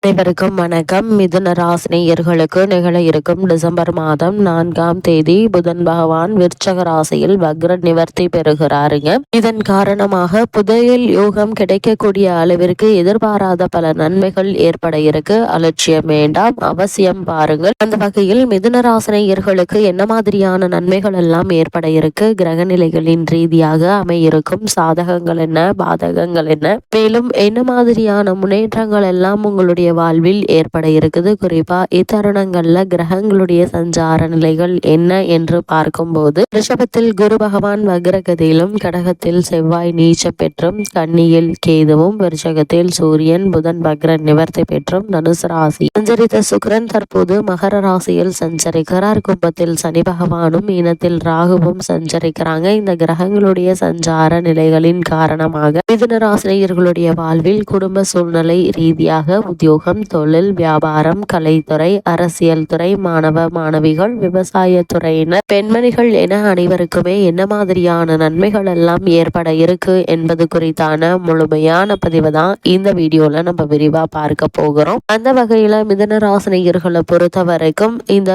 அனைவருக்கும் வணக்கம். மிதுன ராசினியர்களுக்கு நிகழ இருக்கும் டிசம்பர் மாதம் 4ஆம் தேதி புதன் பகவான் விருச்சக ராசியில் வக்ர நிவர்த்தி பெறுகிறாருங்க. இதன் காரணமாக புதையல் யோகம் கிடைக்கக்கூடிய அளவிற்கு எதிர்பாராத பல நன்மைகள் ஏற்பட இருக்கு. அலட்சியம் வேண்டாம், அவசியம் பாருங்கள். அந்த வகையில் மிதுன ராசினியர்களுக்கு என்ன மாதிரியான நன்மைகள் எல்லாம் ஏற்பட இருக்கு, கிரக நிலைகளின் ரீதியாக அமையிருக்கும் சாதகங்கள் என்ன, பாதகங்கள் என்ன, மேலும் என்ன மாதிரியான முன்னேற்றங்கள் எல்லாம் உங்களுடைய வாழ்வில் ஏற்பட இருக்குது. குறிப்பா இத்தருணங்கள்ல கிரகங்களுடைய சஞ்சார நிலைகள் என்ன என்று பார்க்கும்போது ரிஷபத்தில் குரு பகவான் வக்ரகதியிலும், கடகத்தில் செவ்வாய் நீச்ச பெற்றும், கன்னியில் கேதுவும், விருச்சகத்தில் சூரியன் புதன் வக்ர நிவர்த்தி பெற்றும், தனுசு ராசி சஞ்சரித்த சுக்கிரன் தற்போது மகர ராசியில் சஞ்சரிக்கிறார். கும்பத்தில் சனி பகவானும், மீனத்தில் ராகுவும் சஞ்சரிக்கிறாங்க. இந்த கிரகங்களுடைய சஞ்சார நிலைகளின் காரணமாக மிதுன ராசினியர்களுடைய வாழ்வில் குடும்ப சூழ்நிலை ரீதியாக உத்தியோகம், தொழில், வியாபாரம், கலைத்துறை, அரசியல் துறை, மாணவ மாணவிகள், விவசாய துறையினர், பெண்மணிகள் என அனைவருக்குமே என்ன மாதிரியான நன்மைகள் எல்லாம் ஏற்பட இருக்கு என்பது குறித்தான முழுமையான பதிவு தான் இந்த வீடியோல நம்ம விரிவா பார்க்க போகிறோம். அந்த வகையில மிதுன ராசினியர்களை பொறுத்த வரைக்கும் இந்த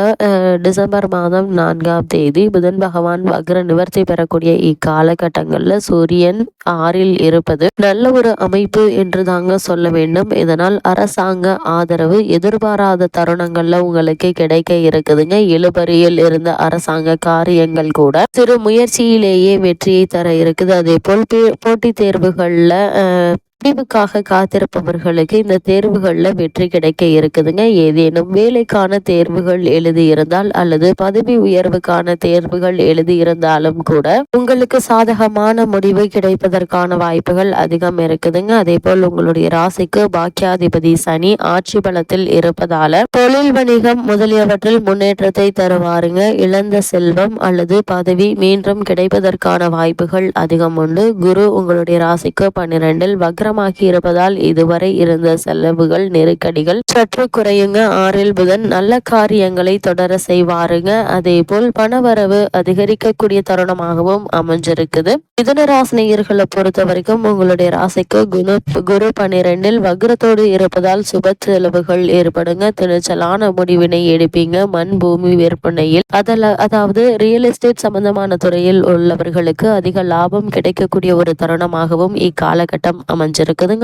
டிசம்பர் மாதம் 4ஆம் தேதி புதன் பகவான் வக்ர நிவர்த்தி பெறக்கூடிய இக்காலகட்டங்கள்ல சூரியன் 6ல் இருப்பது நல்ல ஒரு அமைப்பு என்று தாங்க சொல்ல வேண்டும். இதனால் அரசாங்க ஆதரவு எதிர்பாராத தருணங்கள்ல உங்களுக்கு கிடைக்க இருக்குதுங்க. இழுபறியில் இருந்த அரசாங்க காரியங்கள் கூட சிறு முயற்சியிலேயே வெற்றியை தர இருக்குது. அதே போல் போட்டித் தேர்வுகள்ல முடிவுக்காக காத்திருப்பவர்களுக்கு இந்த தேர்வுகள்ல வெற்றி கிடைக்க இருக்குதுங்க. ஏதேனும் வேலைக்கான தேர்வுகள் எழுதியிருந்தால் அல்லது பதவி உயர்வுக்கான தேர்வுகள் எழுதியிருந்தாலும் கூட உங்களுக்கு சாதகமான முடிவு கிடைப்பதற்கான வாய்ப்புகள் அதிகம் இருக்குதுங்க. அதே போல் உங்களுடைய ராசிக்கு பாக்கியாதிபதி சனி ஆட்சி பலத்தில் இருப்பதால தொழில், வணிகம் முதலியவற்றில் முன்னேற்றத்தை தருவாருங்க. இழந்த செல்வம் அல்லது பதவி மீண்டும் கிடைப்பதற்கான வாய்ப்புகள் அதிகம் உண்டு. குரு உங்களுடைய ராசிக்கு 12ல் வக்ர இருப்பதால் இதுவரை இருந்த செலவுகள், நெருக்கடிகள் சற்று குறையுங்க. 6ல் புதன் நல்ல காரியங்களை தொடர செய்வாருங்க. அதே போல் பணவரவு அதிகரிக்கக்கூடிய தருணமாகவும் அமைஞ்சிருக்குது. மிதுன ராசினியர்களை பொறுத்த வரைக்கும் உங்களுடைய ராசிக்கு குரு 12ல் வக்ரத்தோடு இருப்பதால் சுப செலவுகள் ஏற்படுங்க. துணிச்சலான முடிவினை எடுப்பீங்க. மண் பூமி விற்பனையில் அதாவது ரியல் எஸ்டேட் சம்பந்தமான துறையில் உள்ளவர்களுக்கு அதிக லாபம் கிடைக்கக்கூடிய ஒரு தருணமாகவும் இக்காலகட்டம் அமைஞ்சிருக்குதுங்க.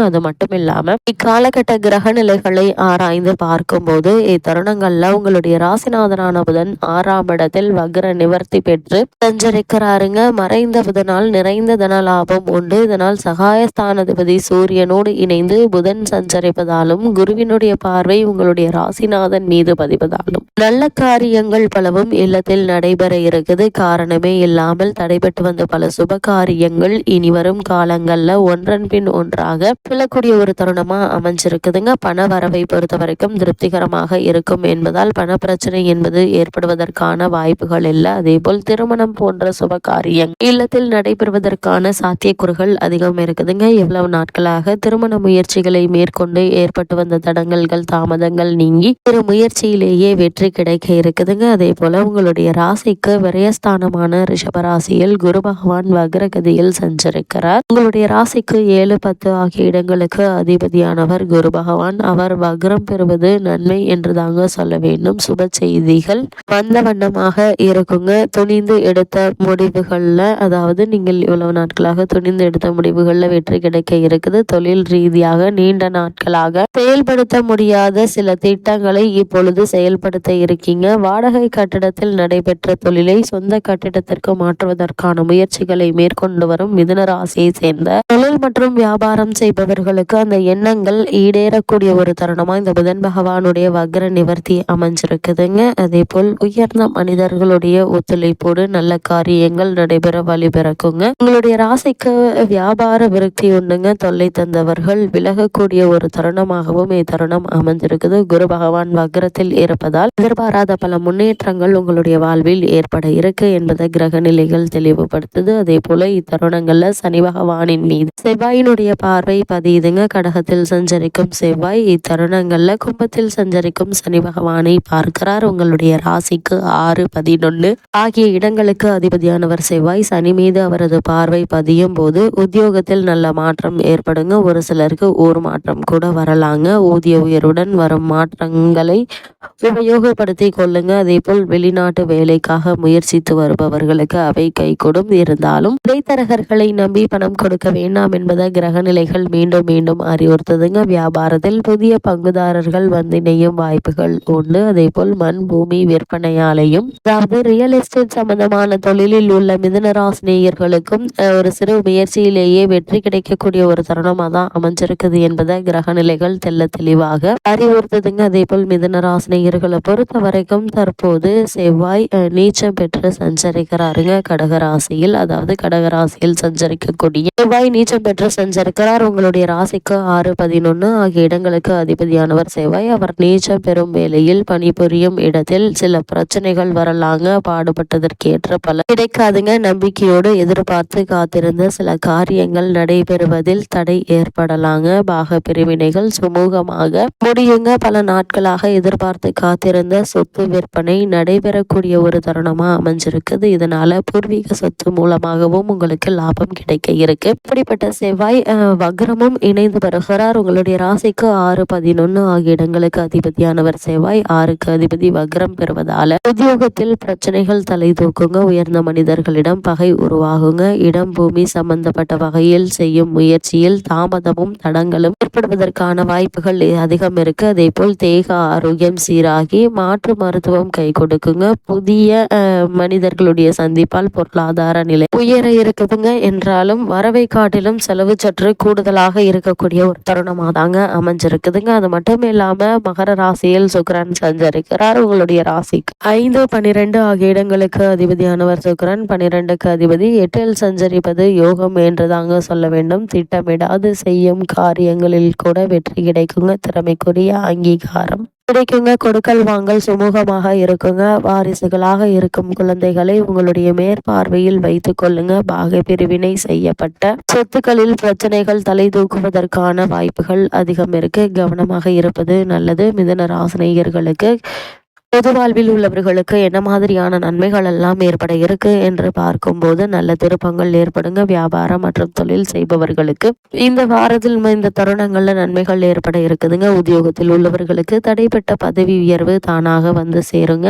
அது மட்டும் இல்லாம இக்காலகட்ட கிரக நிலைகளை ஆராய்ந்து பார்க்கும் போது இத்தருணங்கள்ல உங்களுடைய ராசிநாதனான புதன் 6ஆம் இடத்தில் வக்ர நிவர்த்தி பெற்று சஞ்சரிக்கிறாருங்க. மறைந்த புதனால் நிறைந்த தன லாபம் உண்டு. இதனால் சகாயஸ்தானாதிபதி சூரியனோடு இணைந்து புதன் சஞ்சரிப்பதாலும் குருவினுடைய பார்வை உங்களுடைய ராசிநாதன் மீது பதிவதாலும் நல்ல காரியங்கள் பலவும் இல்லத்தில் நடைபெற இருக்குது. காரணமே இல்லாமல் தடைபட்டு வந்த பல சுப காரியங்கள் இனி வரும் காலங்கள்ல ஒன்றன் பின் ஒன்றாக சொல்லக்கூடிய ஒரு தருணமா அமைஞ்சிருக்குதுங்க. பண வரவை பொறுத்த வரைக்கும் திருப்திகரமாக இருக்கும் என்பதால் பண பிரச்சனை என்பது ஏற்படுவதற்கான வாய்ப்புகள் இல்லை. அதே போல் திருமணம் போன்ற சுப காரியங்கள் இல்லத்தில் நடைபெறுவதற்கான சாத்தியக்கூறுகள் அதிகம் இருக்குதுங்க. எவ்வளவு நாட்களாக திருமண முயற்சிகளை மேற்கொண்டு ஏற்பட்டு வந்த தடங்கல்கள், தாமதங்கள் நீங்கி ஒரு முயற்சியிலேயே வெற்றி கிடைக்க இருக்குதுங்க. அதே போல உங்களுடைய ராசிக்கு விரயஸ்தானமான ரிஷபராசியில் குரு பகவான் வக்ரகதியில் சஞ்சரிக்கிறார். உங்களுடைய ராசிக்கு 7, 10 ஆகிய இடங்களுக்கு அதிபதியானவர் குரு பகவான். அவர் வக்ரம் பெறுவது நன்மை என்று தாங்க சொல்ல வேண்டும். சுப செய்திகள் வந்த வண்ணமாக இருக்குங்க. துணிந்து எடுத்த முடிவுகள்ல, அதாவது நீங்கள் இவ்வளவு நாட்களாக துணிந்து எடுத்த முடிவுகள்ல வெற்றி கிடைக்க இருக்குது. தொழில் ரீதியாக நீண்ட நாட்களாக செயல்படுத்த முடியாத சில திட்டங்களை இப்பொழுது செயல்படுத்த இருக்கீங்க. வாடகை கட்டிடத்தில் நடைபெற்ற தொழிலை சொந்த கட்டிடத்திற்கு மாற்றுவதற்கான முயற்சிகளை மேற்கொண்டு வரும் மிதுன ராசியை சேர்ந்த தொழில் மற்றும் வியாபாரம் செய்பவர்களுக்கு அந்த எண்ணங்கள் ஈடேறக்கூடிய ஒரு தருணமா இந்த புதன் பகவானுடைய வக்ர நிவர்த்தி அமைஞ்சிருக்குதுங்க. அதே போல் உயர்ந்த மனிதர்களுடைய ஒத்துழைப்போடு நல்ல காரியங்கள் நடைபெற வழிபிறக்குங்க. உங்களுடைய ராசிக்கு வியாபார விருத்தி உண்டுங்க. தொல்லை தந்தவர்கள் விலகக்கூடிய ஒரு தருணமாகவும் இத்தருணம் அமைஞ்சிருக்குது. குரு பகவான் வக்ரத்தில் இருப்பதால் எதிர்பாராத பல முன்னேற்றங்கள் உங்களுடைய வாழ்வில் ஏற்பட இருக்கு என்பதை கிரக நிலைகள் தெளிவுபடுத்துது. அதே போல இத்தருணங்கள்ல சனி பகவானின் மீது செவ்வாயினுடைய பார்வை பதியுதுங்க கடகத்தில் சஞ்சரிக்கும் செவ்வாய். இத்தருணங்கள்ல கும்பத்தில் சஞ்சரிக்கும் சனி பகவானை பார்க்கிறார். உங்களுடைய ராசிக்கு 6, 11 ஆகிய இடங்களுக்கு அதிபதியானவர் செவ்வாய். சனி மீது அவரது பார்வை பதியும் போது உத்தியோகத்தில் நல்ல மாற்றம் ஏற்படுங்க. ஒரு சிலருக்கு ஊர் மாற்றம் கூட வரலாங்க. ஊதிய உயர்வுடன் வரும் மாற்றங்களை உபயோகப்படுத்தி கொள்ளுங்க. அதே போல் வெளிநாட்டு வேலைக்காக முயற்சித்து வருபவர்களுக்கு அவை கைகூடும். இருந்தாலும் இடைத்தரகர்களை நம்பி பணம் கொடுக்க வேண்டாம் என்பதை கிரக நிலைகள் மீண்டும் மீண்டும் அறிவுறுத்துதுங்க. வியாபாரத்தில் புதிய பங்குதாரர்கள் வந்து இணையும் வாய்ப்புகள் உண்டு. அதே போல் மண் பூமி விற்பனையாலையும், அதாவது ரியல் எஸ்டேட் சம்பந்தமான தொழிலில் உள்ள மிதுனராசினியர்களுக்கும் ஒரு சிறு முயற்சியிலேயே வெற்றி கிடைக்கக்கூடிய ஒரு தருணமாக தான் அமைஞ்சிருக்குது என்பதை கிரக நிலைகள் தெல்ல தெளிவாக அறிவுறுத்துதுங்க. அதே போல் மிதுனராசினியர்களை பொறுத்த வரைக்கும் தற்போது செவ்வாய் நீச்சம் பெற்று சஞ்சரிக்கிறாருங்க கடகராசியில். அதாவது கடகராசியில் சஞ்சரிக்கக்கூடிய செவ்வாய் நீச்சம் பெற்று சஞ்சரிக்கிறார். உங்களுடைய ராசிக்கு 6, 11 ஆகிய இடங்களுக்கு அதிபதியானவர் செவ்வாய். அவர் நீச்சம் பெறும் வேளையில் பணிபுரியும் இடத்தில் சில பிரச்சனைகள் வரலாங்க. பாடுபட்டதற்கேற்ற பலன் கிடைக்காதுங்க. நம்பிக்கையோடு எதிர்பார்த்து காத்திருந்த சில காரியங்கள் நடைபெறுவதில் தடை ஏற்படலாங்க. பாக பிரிவினைகள் சுமூகமாக முடியுங்க. பல நாட்களாக எதிர்பார்த்து காத்திருந்த சொத்து விற்பனை நடைபெறக்கூடிய ஒரு தருணமா அமைஞ்சிருக்குது. இதனால பூர்வீக சொத்து மூலமாகவும் உங்களுக்கு லாபம் கிடைக்க இருக்கு. இப்படிப்பட்ட செவ்வாய் வக்ரமும் இணைந்து வருகிறார். உங்களுடைய ராசிக்கு 6, 11 ஆகிய இடங்களுக்கு அதிபதியானவர் செவ்வாய். 6க்கு அதிபதி வக்ரம் பெறுவதால உத்தியோகத்தில் பிரச்சனைகள் தலை தூக்குங்க. உயர்ந்த மனிதர்களிடம் பகை உருவாகுங்க. இடம் பூமி சம்பந்தப்பட்ட வகையில் செய்யும் முயற்சியில் தாமதமும் தடங்களும் ஏற்படுவதற்கான வாய்ப்புகள் அதிகம் இருக்கு. அதே போல் தேக ஆரோக்கியம் சீராகி மாற்று மருத்துவம் கை கொடுக்குங்க. புதிய மனிதர்களுடைய சந்திப்பால் பொருளாதார நிலை உயர இருக்குதுங்க. என்றாலும் வரவை காட்டிலும் செலவு சற்று கூடுதலாக இருக்கக்கூடிய ஒரு தருணமாக தாங்க அமைஞ்சிருக்குதுங்க. அது மட்டும் இல்லாம மகர ராசியில் சுக்கிரன் சஞ்சரிக்கிறார். உங்களுடைய ராசிக்கு 5, 12 ஆகிய இடங்களுக்கு அதிபதியானவர் சுக்கிரன். 12க்கு அதிபதி 8ல் சஞ்சரிப்பது யோகம் என்று தாங்க சொல்ல வேண்டும். திட்டமிடாது செய்யும் காரியங்களில் கூட வெற்றி கிடைக்குங்க. திறமைக்குரிய அங்கீகாரம் கிடைக்குங்க. கொடுக்கல் வாங்கல் சுமூகமாக இருக்குங்க. வாரிசுகளாக இருக்கும் குழந்தைகளை உங்களுடைய மேற்பார்வையில் வைத்துக் கொள்ளுங்க. பாக பிரிவினை செய்யப்பட்ட சொத்துக்களில் பிரச்சனைகள் தலை தூக்குவதற்கான வாய்ப்புகள் அதிகம் இருக்கு. கவனமாக இருப்பது நல்லது. மிதுன ராசினியர்களுக்கு பொது வாழ்வில் உள்ளவர்களுக்கு என்ன மாதிரியான நன்மைகள் எல்லாம் ஏற்பட இருக்கு என்று பார்க்கும்போது நல்ல திருப்பங்கள் ஏற்படுங்க. வியாபாரம் மற்றும் தொழில் செய்பவர்களுக்கு இந்த வாரத்தில் இந்த தருணங்கள்ல நன்மைகள் ஏற்பட இருக்குதுங்க. உத்தியோகத்தில் உள்ளவர்களுக்கு தடைப்பட்ட பதவி உயர்வு தானாக வந்து சேருங்க.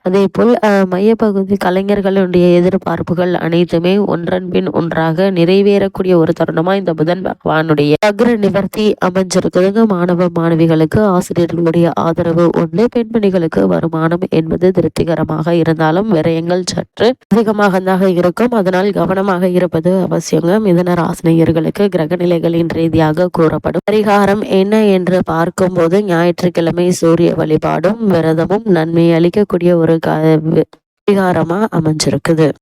அதே போல் மையப்பகுதி கலைஞர்களுடைய எதிர்பார்ப்புகள் அனைத்துமே ஒன்றன் பின் ஒன்றாக நிறைவேறக்கூடிய ஒரு தருணமா இந்த புதன் பகவானுடைய வக்ர நிவர்த்தி அமைஞ்சிருக்குதுங்க. மாணவ மாணவிகளுக்கு ஆசிரியர்களுடைய ஆதரவு உண்டு. பெண்மணிகளுக்கு வருமானம் என்பது திருப்திகரமாக இருந்தாலும் விரயங்கள் சற்று அதிகமாக இருக்கும். அதனால் கவனமாக இருப்பது அவசியங்க. மிதுன ராசினியர்களுக்கு கிரக நிலைகளின் ரீதியாக கூறப்படும் பரிகாரம் என்ன என்று பார்க்கும்போது ஞாயிற்றுக்கிழமை சூரிய வழிபாடும் விரதமும் நன்மை அளிக்கக்கூடிய ஒரு பரிகாரமா அமைஞ்சிருக்குது.